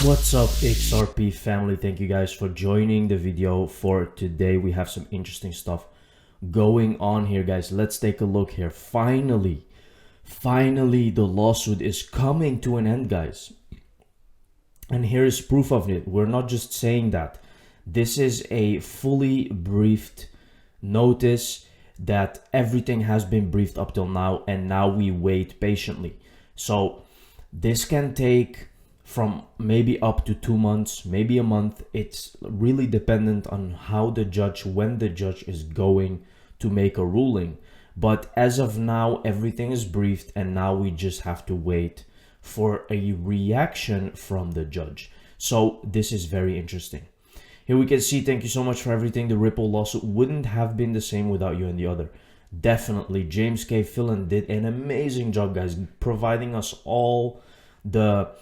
What's up, XRP family? Thank you guys for joining the video for today. We have some interesting stuff going on here, guys. Let's take a look here. Finally, the lawsuit is coming to an end, guys. And here is proof of it. We're not just saying that. This is a fully briefed notice that everything has been briefed up till now, and now we wait patiently. So this can take from maybe up to 2 months, maybe a month. It's really dependent on how the judge, when the judge is going to make a ruling. But as of now, everything is briefed, and now we just have to wait for a reaction from the judge. So this is very interesting. Here we can see, thank you so much for everything. The Ripple lawsuit wouldn't have been the same without you and the other. Definitely. James K. Fillen did an amazing job, guys, providing us all the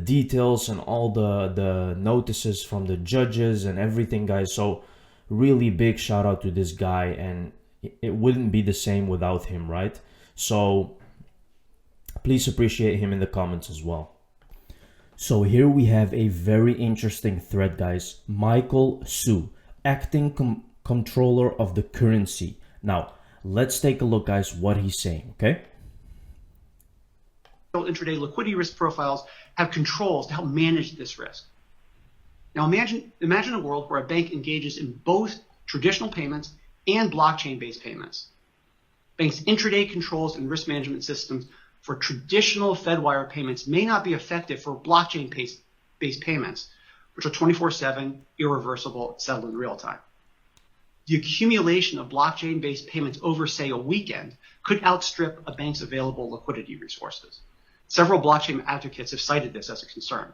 details and all the notices from the judges and everything, guys. So really big shout out to this guy, and it wouldn't be the same without him, right? So please appreciate him in the comments as well. So here we have a very interesting thread, guys. Michael Su, acting controller of the currency. Now let's take a look, guys, what he's saying. Okay, intraday liquidity risk profiles have controls to help manage this risk. Now imagine a world where a bank engages in both traditional payments and blockchain-based payments. Banks' intraday controls and risk management systems for traditional Fedwire payments may not be effective for blockchain-based payments, which are 24/7, irreversible, settled in real time. The accumulation of blockchain-based payments over, say, a weekend could outstrip a bank's available liquidity resources. Several blockchain advocates have cited this as a concern.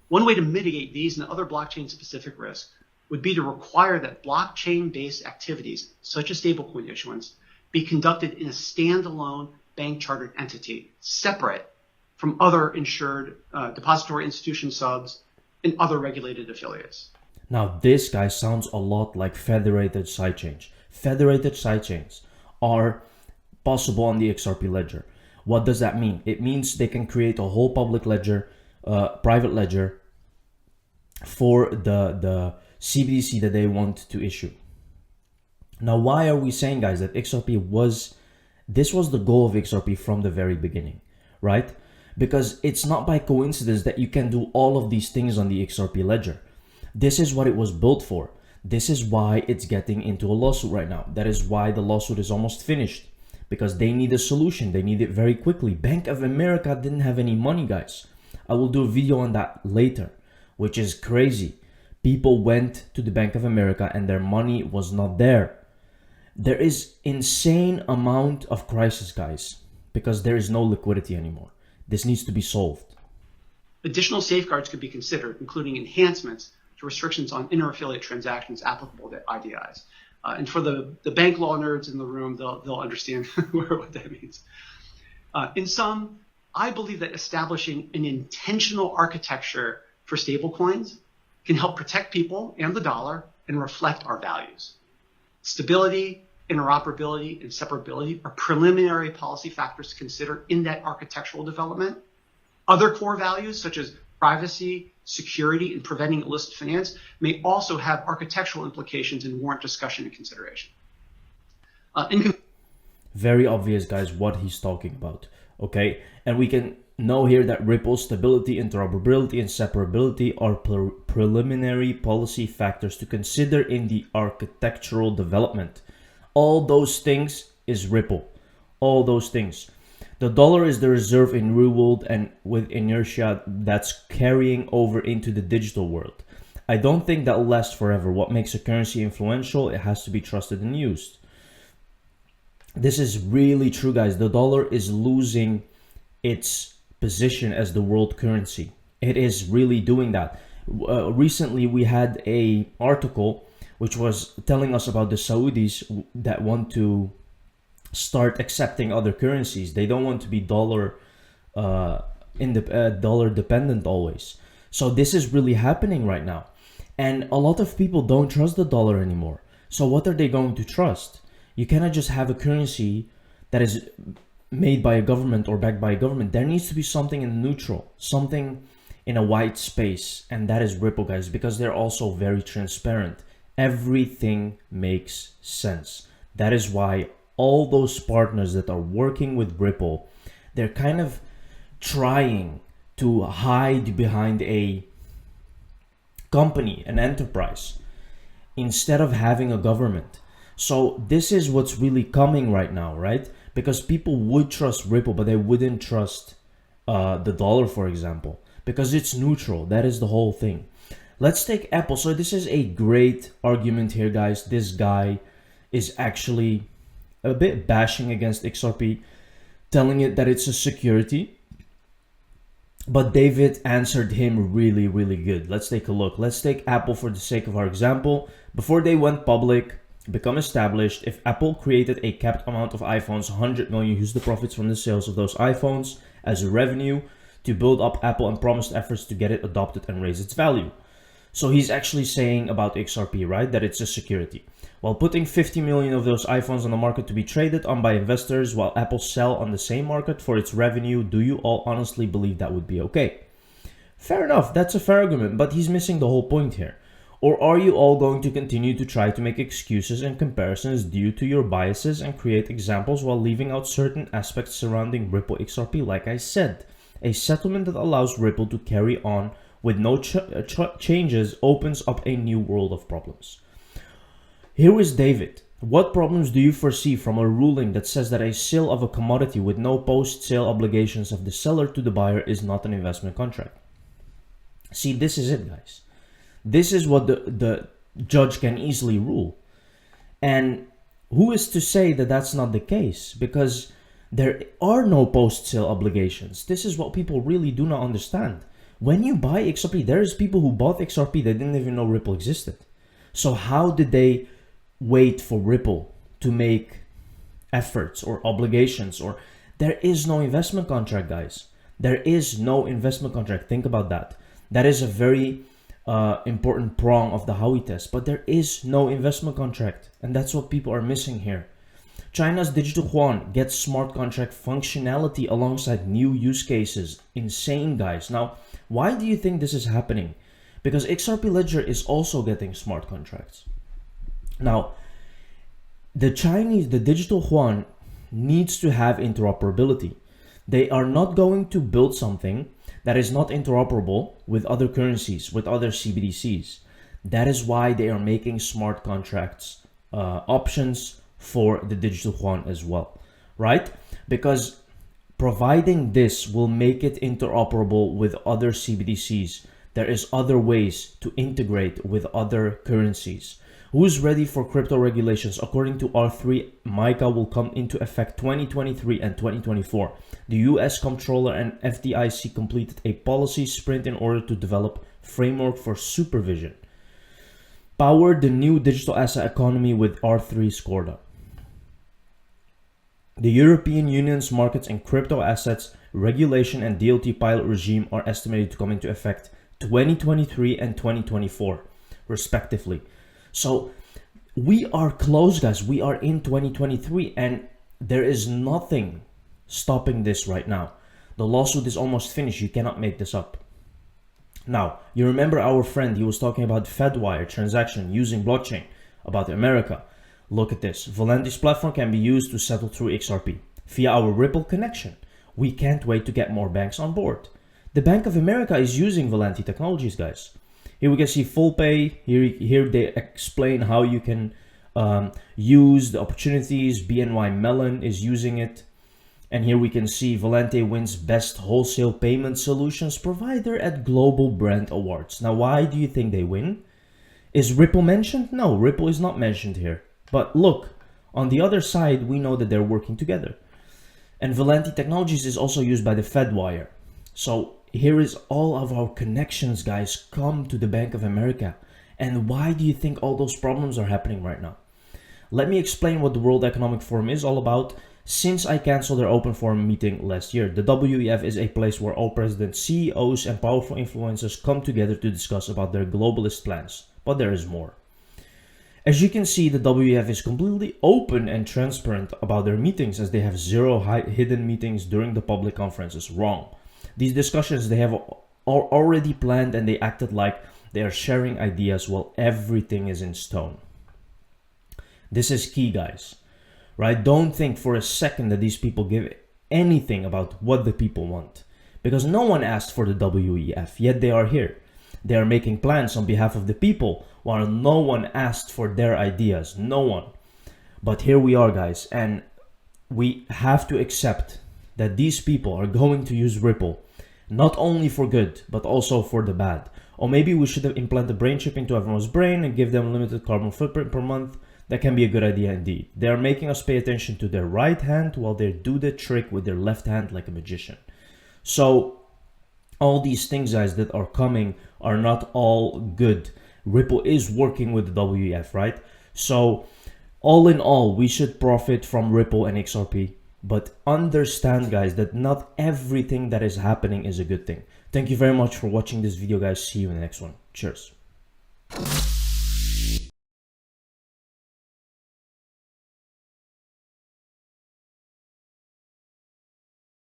One way to mitigate these and other blockchain-specific risks would be to require that blockchain-based activities, such as stablecoin issuance, be conducted in a standalone bank-chartered entity, separate from other insured depository institution subs and other regulated affiliates. now this, guy, sounds a lot like federated sidechains. Federated sidechains are possible on the XRP ledger. What does that mean? It means they can create a whole public ledger, private ledger for the CBDC that they want to issue. Now, why are we saying, guys, that this was the goal of XRP from the very beginning, right? Because it's not by coincidence that you can do all of these things on the XRP ledger. This is what it was built for. This is why it's getting into a lawsuit right now. That is why the lawsuit is almost finished, because they need a solution. They need it very quickly. Bank of America didn't have any money, guys. I will do a video on that later, which is crazy. People went to the Bank of America and their money was not there. There is insane amount of crisis, guys, because there is no liquidity anymore. This needs to be solved. Additional safeguards could be considered, including enhancements to restrictions on inter-affiliate transactions applicable to IDIs. And for the bank law nerds in the room, they'll understand what that means. In sum, I believe that establishing an intentional architecture for stablecoins can help protect people and the dollar and reflect our values. Stability, interoperability, and separability are preliminary policy factors to consider in that architectural development. Other core values, such as privacy, security, and preventing illicit finance, may also have architectural implications and warrant discussion and consideration. Very obvious, guys, what he's talking about. Okay, and we can know here that Ripple stability, interoperability, and separability are preliminary policy factors to consider in the architectural development. All those things is Ripple. All those things. The dollar is the reserve in real world and with inertia that's carrying over into the digital world. I don't think that will last forever. What makes a currency influential? It has to be trusted and used. This is really true, guys. The dollar is losing its position as the world currency. It is really doing that. Recently, we had a article which was telling us about the Saudis that want to start accepting other currencies. They don't want to be dollar dependent always. So this is really happening right now, and a lot of people don't trust the dollar anymore. So what are they going to trust? You cannot just have a currency that is made by a government or backed by a government. There needs to be something in neutral, something in a white space, and that is Ripple, guys, because they're also very transparent. Everything makes sense. That is why all those partners that are working with Ripple, they're kind of trying to hide behind a company, an enterprise, instead of having a government. So this is what's really coming right now, right? Because people would trust Ripple, but they wouldn't trust the dollar, for example, because it's neutral. That is the whole thing. Let's take Apple. So this is a great argument here, guys. This guy is actually a bit bashing against XRP, telling it that it's a security. But David answered him really, really good. Let's take a look. Let's take Apple for the sake of our example. Before they went public, become established, if Apple created a capped amount of iPhones, 100 million, use the profits from the sales of those iPhones as a revenue to build up Apple and promised efforts to get it adopted and raise its value. So he's actually saying about XRP, right, that it's a security. While putting 50 million of those iPhones on the market to be traded on by investors while Apple sell on the same market for its revenue, do you all honestly believe that would be okay? Fair enough, that's a fair argument, but he's missing the whole point here. Or are you all going to continue to try to make excuses and comparisons due to your biases and create examples while leaving out certain aspects surrounding Ripple XRP? Like I said, a settlement that allows Ripple to carry on with no changes opens up a new world of problems. Here is David. What problems do you foresee from a ruling that says that a sale of a commodity with no post-sale obligations of the seller to the buyer is not an investment contract? See, this is it, guys. This is what the judge can easily rule. And who is to say that that's not the case? Because there are no post-sale obligations. This is what people really do not understand. When you buy XRP, there's people who bought XRP that didn't even know Ripple existed. So how did they wait for Ripple to make efforts or obligations? Or there is no investment contract, guys. There is no investment contract. Think about that. That is a very important prong of the Howey test, but there is no investment contract, and that's what people are missing here. China's digital yuan gets smart contract functionality alongside new use cases. Insane, guys. Now, why do you think this is happening? Because XRP Ledger is also getting smart contracts. Now, the digital yuan needs to have interoperability. They are not going to build something that is not interoperable with other currencies, with other CBDCs. That is why they are making smart contracts options for the digital yuan as well, right? Because providing this will make it interoperable with other CBDCs. There is other ways to integrate with other currencies. Who's ready for crypto regulations? According to R3, MiCA will come into effect 2023 and 2024. The US Comptroller and FDIC completed a policy sprint in order to develop framework for supervision. Power the new digital asset economy with R3 Scorda. The European Union's markets and crypto assets regulation and DLT pilot regime are estimated to come into effect 2023 and 2024, respectively. So we are close, guys. We are in 2023 and there is nothing stopping this right now. The lawsuit is almost finished. You cannot make this up. Now, you remember our friend, he was talking about Fedwire transaction using blockchain about America. Look at this. Volante's platform can be used to settle through XRP via our Ripple connection. We can't wait to get more banks on board. The Bank of America is using Volante technologies, guys. Here we can see full pay. Here they explain how you can use the opportunities. BNY Mellon is using it. And here we can see Volante wins Best Wholesale Payment Solutions Provider at Global Brand Awards. Now, why do you think they win? Is Ripple mentioned? No, Ripple is not mentioned here. But look, on the other side, we know that they're working together. And Volante Technologies is also used by the Fedwire. So here is all of our connections, guys, come to the Bank of America. And why do you think all those problems are happening right now? Let me explain what the World Economic Forum is all about. Since I canceled their open forum meeting last year, the WEF is a place where all presidents, CEOs, and powerful influencers come together to discuss about their globalist plans. But there is more. As you can see, the WEF is completely open and transparent about their meetings, as they have zero hidden meetings during the public conferences. Wrong. These discussions, they have already planned, and they acted like they are sharing ideas while everything is in stone. This is key, guys, right? Don't think for a second that these people give anything about what the people want, because no one asked for the WEF, yet they are here. They are making plans on behalf of the people while no one asked for their ideas. No one. But here we are, guys, and we have to accept that these people are going to use Ripple not only for good, but also for the bad. Or maybe we should have implanted brain chip into everyone's brain and give them limited carbon footprint per month. That can be a good idea indeed. They are making us pay attention to their right hand while they do the trick with their left hand like a magician. So all these things, guys, that are coming are not all good. Ripple is working with the WEF, right? So all in all, we should profit from Ripple and XRP. But understand, guys, that not everything that is happening is a good thing. Thank you very much for watching this video, guys. See you in the next one. Cheers.